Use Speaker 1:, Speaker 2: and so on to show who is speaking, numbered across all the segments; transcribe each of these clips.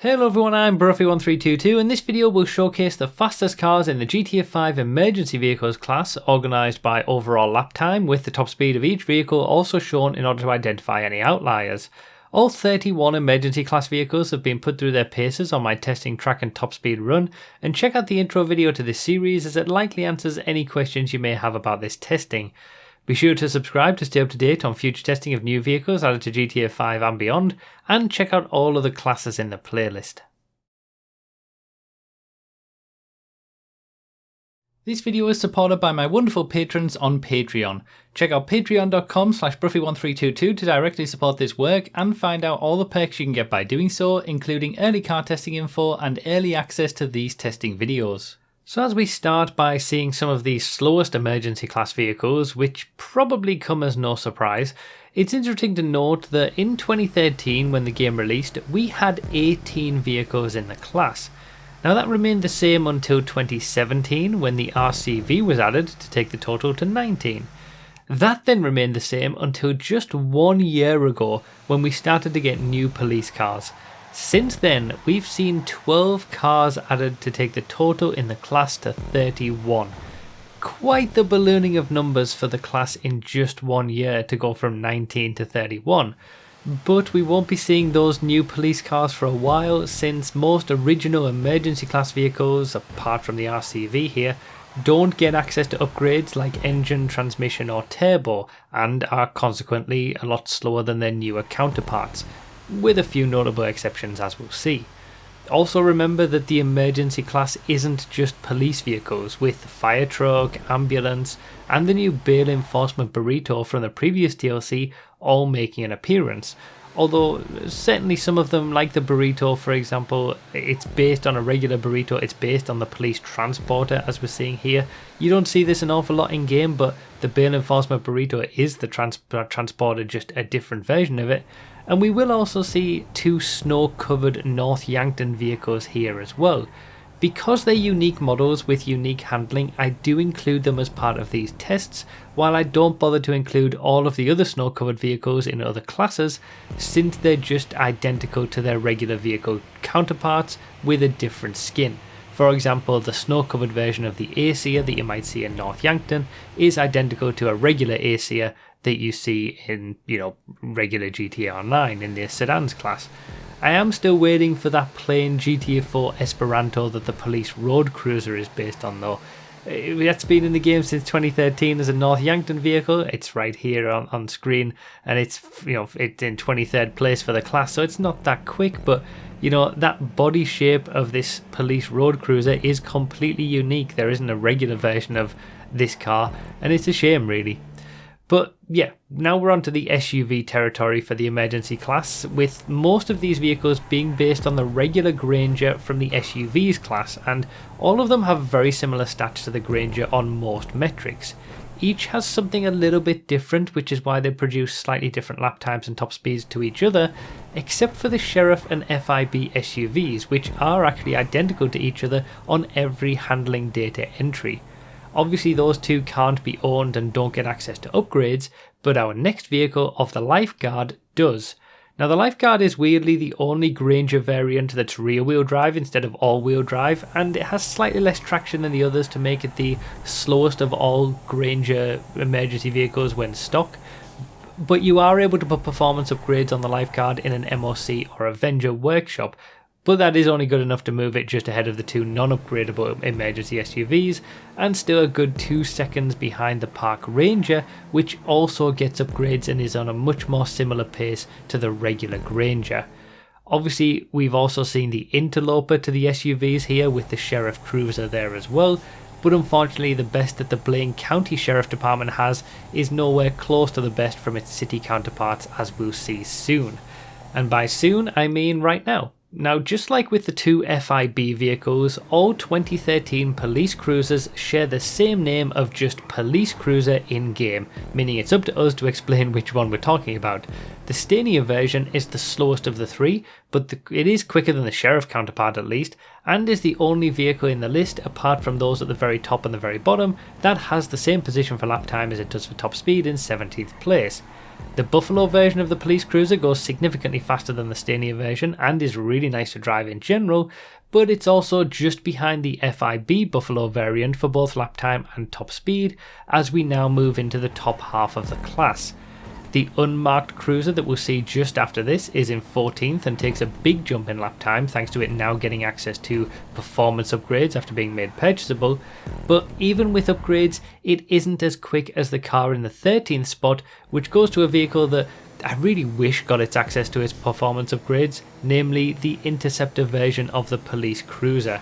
Speaker 1: Hello everyone, I'm Bruffy1322 and this video will showcase the fastest cars in the GTA 5 emergency vehicles class, organised by overall lap time, with the top speed of each vehicle also shown in order to identify any outliers. All 31 emergency class vehicles have been put through their paces on my testing track and top speed run, and check out the intro video to this series as it likely answers any questions you may have about this testing. Be sure to subscribe to stay up to date on future testing of new vehicles added to GTA 5 and beyond, and check out all of the classes in the playlist. This video is supported by my wonderful patrons on Patreon. Check out patreon.com/Bruffy1322 to directly support this work and find out all the perks you can get by doing so, including early car testing info and early access to these testing videos. So as we start by seeing some of the slowest emergency class vehicles, which probably come as no surprise, it's interesting to note that in 2013 when the game released, we had 18 vehicles in the class. Now that remained the same until 2017 when the RCV was added to take the total to 19. That then remained the same until just 1 year ago when we started to get new police cars. Since then, we've seen 12 cars added to take the total in the class to 31. Quite the ballooning of numbers for the class in just 1 year to go from 19 to 31. But we won't be seeing those new police cars for a while, since most original emergency class vehicles, apart from the RCV here, don't get access to upgrades like engine, transmission or turbo, and are consequently a lot slower than their newer counterparts, with a few notable exceptions as we'll see. Also remember that the emergency class isn't just police vehicles, with fire truck, ambulance and the new bail enforcement burrito from the previous DLC all making an appearance. Although certainly some of them, like the burrito for example, it's based on a regular burrito, it's based on the police transporter as we're seeing here. You don't see this an awful lot in game, but the bail enforcement burrito is the transporter, just a different version of it. And we will also see 2 snow-covered North Yankton vehicles here as well. Because they're unique models with unique handling, I do include them as part of these tests, while I don't bother to include all of the other snow-covered vehicles in other classes, since they're just identical to their regular vehicle counterparts with a different skin. For example, the snow-covered version of the Acer that you might see in North Yankton is identical to a regular Acer that you see in, regular GTA Online in the sedans class. I am still waiting for that plain GTA 4 Esperanto that the police road cruiser is based on though. That's been in the game since 2013 as a North Yankton vehicle. It's right here on screen, and it's it's in 23rd place for the class, so it's not that quick, but that body shape of this police road cruiser is completely unique. There isn't a regular version of this car, and it's a shame really. But yeah, now we're on to the SUV territory for the emergency class, with most of these vehicles being based on the regular Granger from the SUVs class, and all of them have very similar stats to the Granger on most metrics. Each has something a little bit different, which is why they produce slightly different lap times and top speeds to each other, except for the Sheriff and FIB SUVs, which are actually identical to each other on every handling data entry. Obviously those two can't be owned and don't get access to upgrades, but our next vehicle of the Lifeguard does. Now the Lifeguard is weirdly the only Granger variant that's rear wheel drive instead of all wheel drive, and it has slightly less traction than the others to make it the slowest of all Granger emergency vehicles when stock. But you are able to put performance upgrades on the Lifeguard in an MOC or Avenger workshop, but that is only good enough to move it just ahead of the 2 non-upgradable emergency SUVs, and still a good 2 seconds behind the Park Ranger, which also gets upgrades and is on a much more similar pace to the regular Granger. Obviously we've also seen the Interloper to the SUVs here with the Sheriff Cruiser there as well, but unfortunately the best that the Blaine County Sheriff Department has is nowhere close to the best from its city counterparts, as we'll see soon. And by soon I mean right now. Now, just like with the 2 FIB vehicles, all 2013 police cruisers share the same name of just police cruiser in-game, meaning it's up to us to explain which one we're talking about. The Stania version is the slowest of the 3, but it is quicker than the Sheriff counterpart at least, and is the only vehicle in the list, apart from those at the very top and the very bottom, that has the same position for lap time as it does for top speed in 17th place. The Buffalo version of the police cruiser goes significantly faster than the Stania version and is really nice to drive in general, but it's also just behind the FIB Buffalo variant for both lap time and top speed as we now move into the top half of the class. The unmarked cruiser that we'll see just after this is in 14th and takes a big jump in lap time thanks to it now getting access to performance upgrades after being made purchasable, but even with upgrades it isn't as quick as the car in the 13th spot, which goes to a vehicle that I really wish got its access to its performance upgrades, namely the Interceptor version of the police cruiser.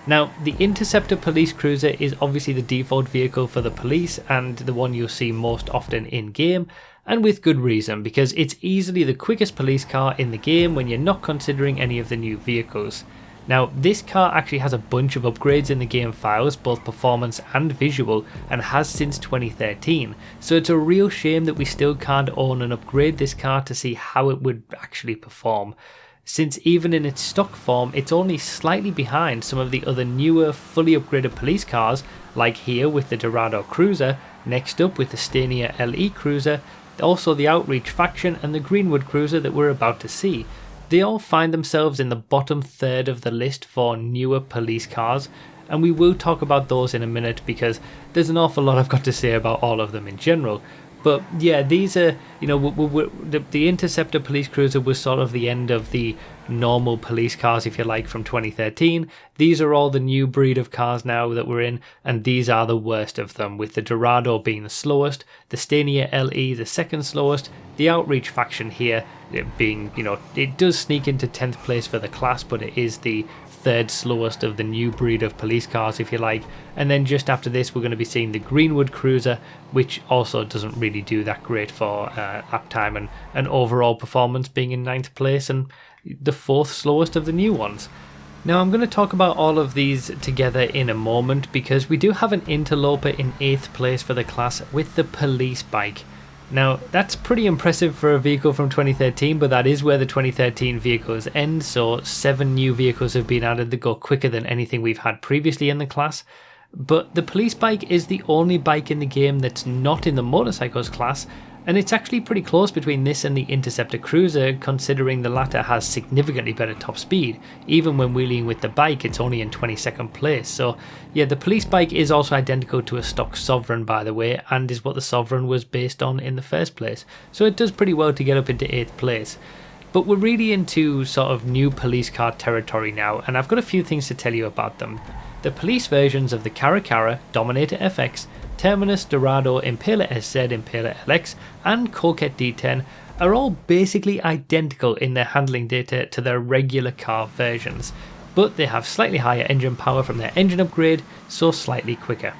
Speaker 1: Now, the Interceptor police cruiser is obviously the default vehicle for the police and the one you'll see most often in game, and with good reason, because it's easily the quickest police car in the game when you're not considering any of the new vehicles. Now, this car actually has a bunch of upgrades in the game files, both performance and visual, and has since 2013, so it's a real shame that we still can't own and upgrade this car to see how it would actually perform, since even in its stock form it's only slightly behind some of the other newer, fully upgraded police cars, like here with the Dorado Cruiser, next up with the Stania LE Cruiser, also the Outreach Faction and the Greenwood Cruiser that we're about to see. They all find themselves in the bottom third of the list for newer police cars, and we will talk about those in a minute because there's an awful lot I've got to say about all of them in general. But yeah, these are, you know, the Interceptor police cruiser was sort of the end of the normal police cars, if you like, from 2013. These are all the new breed of cars now that we're in, and these are the worst of them, with the Dorado being the slowest, the Stania LE the second slowest, the Outreach Faction here being, you know, it does sneak into 10th place for the class, but it is the third slowest of the new breed of police cars, if you like. And then just after this we're going to be seeing the Greenwood Cruiser, which also doesn't really do that great for lap time and overall performance, being in 9th place and the fourth slowest of the new ones. Now I'm going to talk about all of these together in a moment because we do have an interloper in 8th place for the class with the police bike. Now that's pretty impressive for a vehicle from 2013, but that is where the 2013 vehicles end, so 7 new vehicles have been added that go quicker than anything we've had previously in the class. But the police bike is the only bike in the game that's not in the motorcycles class, and it's actually pretty close between this and the Interceptor Cruiser, considering the latter has significantly better top speed. Even when wheeling with the bike, it's only in 22nd place. So yeah, the police bike is also identical to a stock Sovereign, by the way, and is what the Sovereign was based on in the first place. So it does pretty well to get up into 8th place. But we're really into sort of new police car territory now, and I've got a few things to tell you about them. The police versions of the Caracara, Dominator FX, Terminus, Dorado, Impaler SZ, Impaler LX and Coquette D10 are all basically identical in their handling data to their regular car versions, but they have slightly higher engine power from their engine upgrade, so slightly quicker.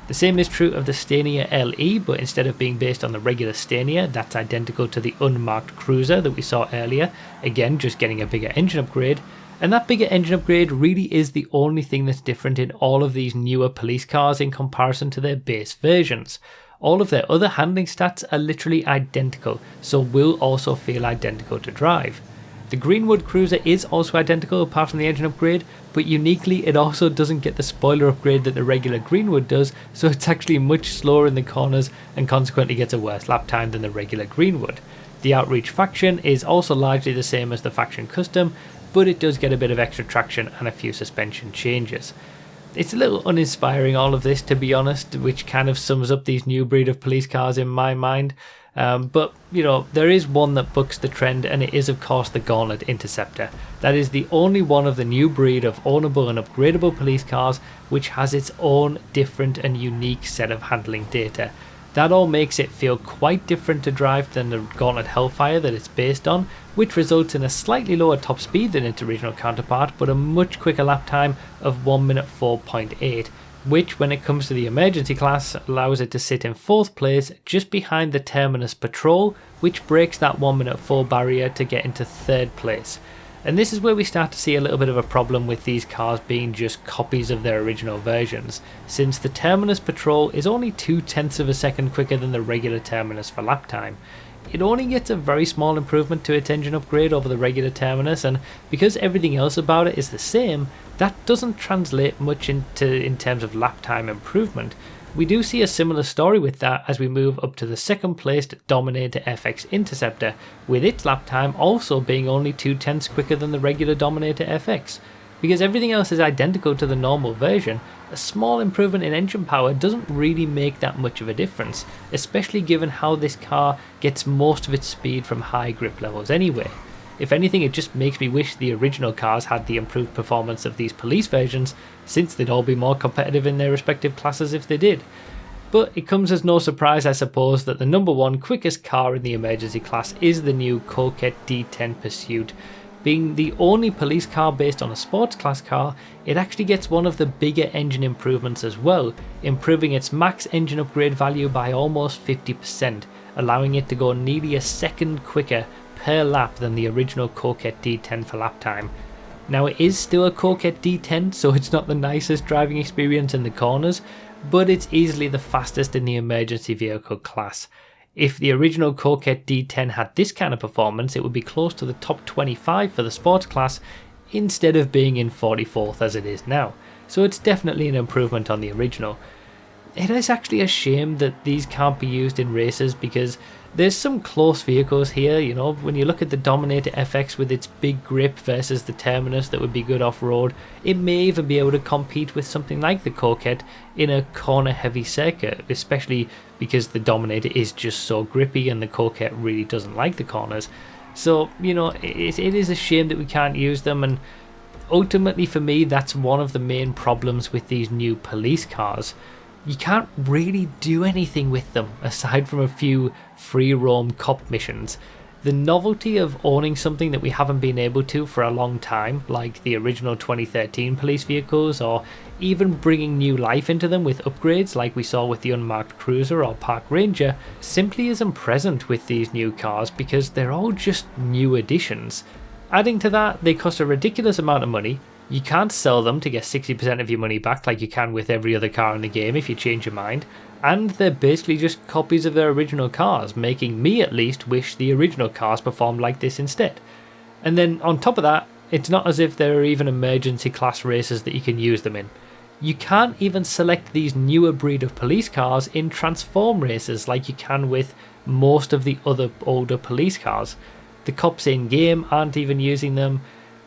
Speaker 1: The same is true of the Stania LE, but instead of being based on the regular Stania, that's identical to the unmarked cruiser that we saw earlier, again just getting a bigger engine upgrade. And that bigger engine upgrade really is the only thing that's different in all of these newer police cars in comparison to their base versions. All of their other handling stats are literally identical, so will also feel identical to drive. The Greenwood Cruiser is also identical apart from the engine upgrade, but uniquely it also doesn't get the spoiler upgrade that the regular Greenwood does, so it's actually much slower in the corners and consequently gets a worse lap time than the regular Greenwood. The Outreach Faction is also largely the same as the Faction Custom, but it does get a bit of extra traction and a few suspension changes. It's a little uninspiring, all of this, to be honest, which kind of sums up these new breed of police cars in my mind. But, you know, there is one that bucks the trend, and it is of course the Gauntlet Interceptor. That is the only one of the new breed of ownable and upgradable police cars which has its own different and unique set of handling data. That all makes it feel quite different to drive than the Gauntlet Hellfire that it's based on, which results in a slightly lower top speed than its original counterpart, but a much quicker lap time of 1 minute 4.8, which when it comes to the emergency class allows it to sit in 4th place just behind the Terminus Patrol, which breaks that 1 minute 4 barrier to get into 3rd place. And this is where we start to see a little bit of a problem with these cars being just copies of their original versions, since the Terminus Patrol is only 0.2 of a second quicker than the regular Terminus for lap time. It only gets a very small improvement to its engine upgrade over the regular Terminus, and because everything else about it is the same, that doesn't translate much in terms of lap time improvement, We do see a similar story with that as we move up to the second placed Dominator FX Interceptor, with its lap time also being only 0.2 quicker than the regular Dominator FX. Because everything else is identical to the normal version, a small improvement in engine power doesn't really make that much of a difference, especially given how this car gets most of its speed from high grip levels anyway. If anything, it just makes me wish the original cars had the improved performance of these police versions, since they'd all be more competitive in their respective classes if they did. But it comes as no surprise, I suppose, that the number one quickest car in the emergency class is the new Coquette D10 Pursuit. Being the only police car based on a sports class car, it actually gets one of the bigger engine improvements as well, improving its max engine upgrade value by almost 50%, allowing it to go nearly a second quicker per lap than the original Coquette D10 for lap time. Now, it is still a Coquette D10, so it's not the nicest driving experience in the corners, but it's easily the fastest in the emergency vehicle class. If the original Coquette D10 had this kind of performance, it would be close to the top 25 for the sports class instead of being in 44th as it is now, so it's definitely an improvement on the original. It is actually a shame that these can't be used in races, because there's some close vehicles here. You know, when you look at the Dominator FX with its big grip versus the Terminus that would be good off-road, it may even be able to compete with something like the Coquette in a corner-heavy circuit, especially because the Dominator is just so grippy and the Coquette really doesn't like the corners. So, you know, it is a shame that we can't use them, and ultimately for me that's one of the main problems with these new police cars. You can't really do anything with them aside from a few free roam cop missions. The novelty of owning something that we haven't been able to for a long time, like the original 2013 police vehicles, or even bringing new life into them with upgrades like we saw with the unmarked Cruiser or Park Ranger, simply isn't present with these new cars because they're all just new additions. Adding to that, they cost a ridiculous amount of money. You can't sell them to get 60% of your money back like you can with every other car in the game if you change your mind, and they're basically just copies of their original cars, making me at least wish the original cars performed like this instead. And then on top of that, it's not as if there are even emergency class races that you can use them in. You can't even select these newer breed of police cars in transform races like you can with most of the other older police cars. The cops in game aren't even using them.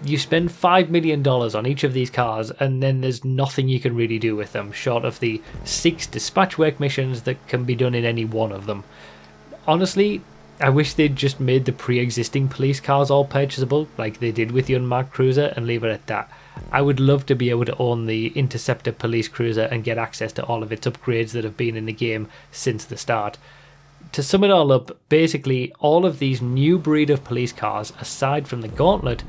Speaker 1: You spend $5 million on each of these cars and then there's nothing you can really do with them short of the 6 dispatch work missions that can be done in any one of them. Honestly, I wish they'd just made the pre-existing police cars all purchasable like they did with the unmarked Cruiser and leave it at that. I would love to be able to own the Interceptor police cruiser and get access to all of its upgrades that have been in the game since the start. To sum it all up, basically all of these new breed of police cars, aside from the Gauntlet,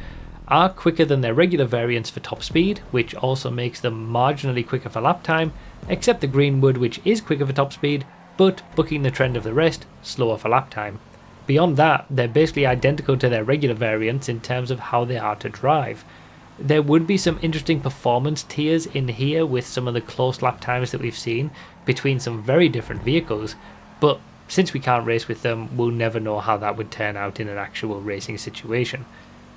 Speaker 1: are quicker than their regular variants for top speed, which also makes them marginally quicker for lap time, except the Greenwood, which is quicker for top speed, but bucking the trend of the rest, slower for lap time. Beyond that, they're basically identical to their regular variants in terms of how they are to drive. There would be some interesting performance tiers in here with some of the close lap times that we've seen between some very different vehicles, but since we can't race with them, we'll never know how that would turn out in an actual racing situation.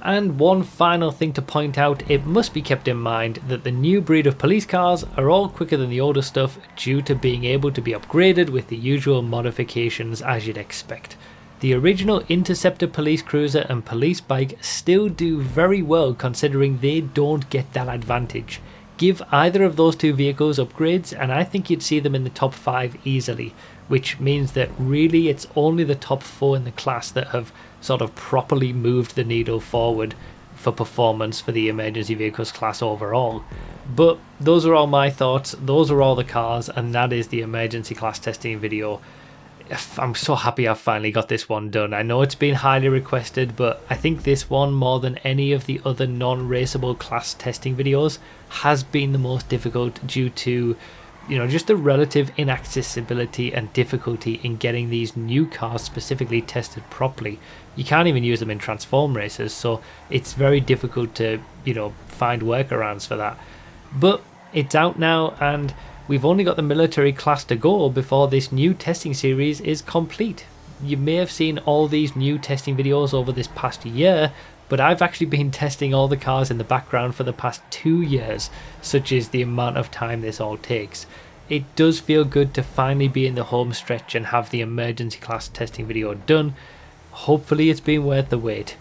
Speaker 1: And one final thing to point out, it must be kept in mind that the new breed of police cars are all quicker than the older stuff due to being able to be upgraded with the usual modifications as you'd expect. The original Interceptor police cruiser and police bike still do very well considering they don't get that advantage. Give either of those two vehicles upgrades and I think you'd see them in the top 5 easily, which means that really it's only the top 4 in the class that have sort of properly moved the needle forward for performance for the emergency vehicles class overall. But those are all my thoughts, those are all the cars, and that is the emergency class testing video. I'm so happy I've finally got this one done. I know it's been highly requested, but I think this one, more than any of the other non-raceable class testing videos, has been the most difficult due to, you know, just the relative inaccessibility and difficulty in getting these new cars specifically tested properly. You can't even use them in transform races, so it's very difficult to, you know, find workarounds for that. But it's out now and we've only got the military class to go before this new testing series is complete. You may have seen all these new testing videos over this past year, but I've actually been testing all the cars in the background for the past 2 years, such is the amount of time this all takes. It does feel good to finally be in the home stretch and have the emergency class testing video done. Hopefully it's been worth the wait.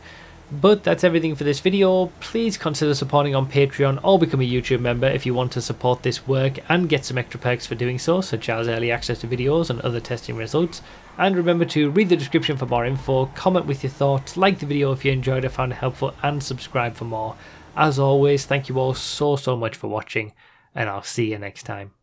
Speaker 1: But that's everything for this video. Please consider supporting on Patreon or become a YouTube member if you want to support this work and get some extra perks for doing so, such as early access to videos and other testing results. And remember to read the description for more info, comment with your thoughts, like the video if you enjoyed it, found it helpful, and subscribe for more. As always, thank you all so much for watching, and I'll see you next time.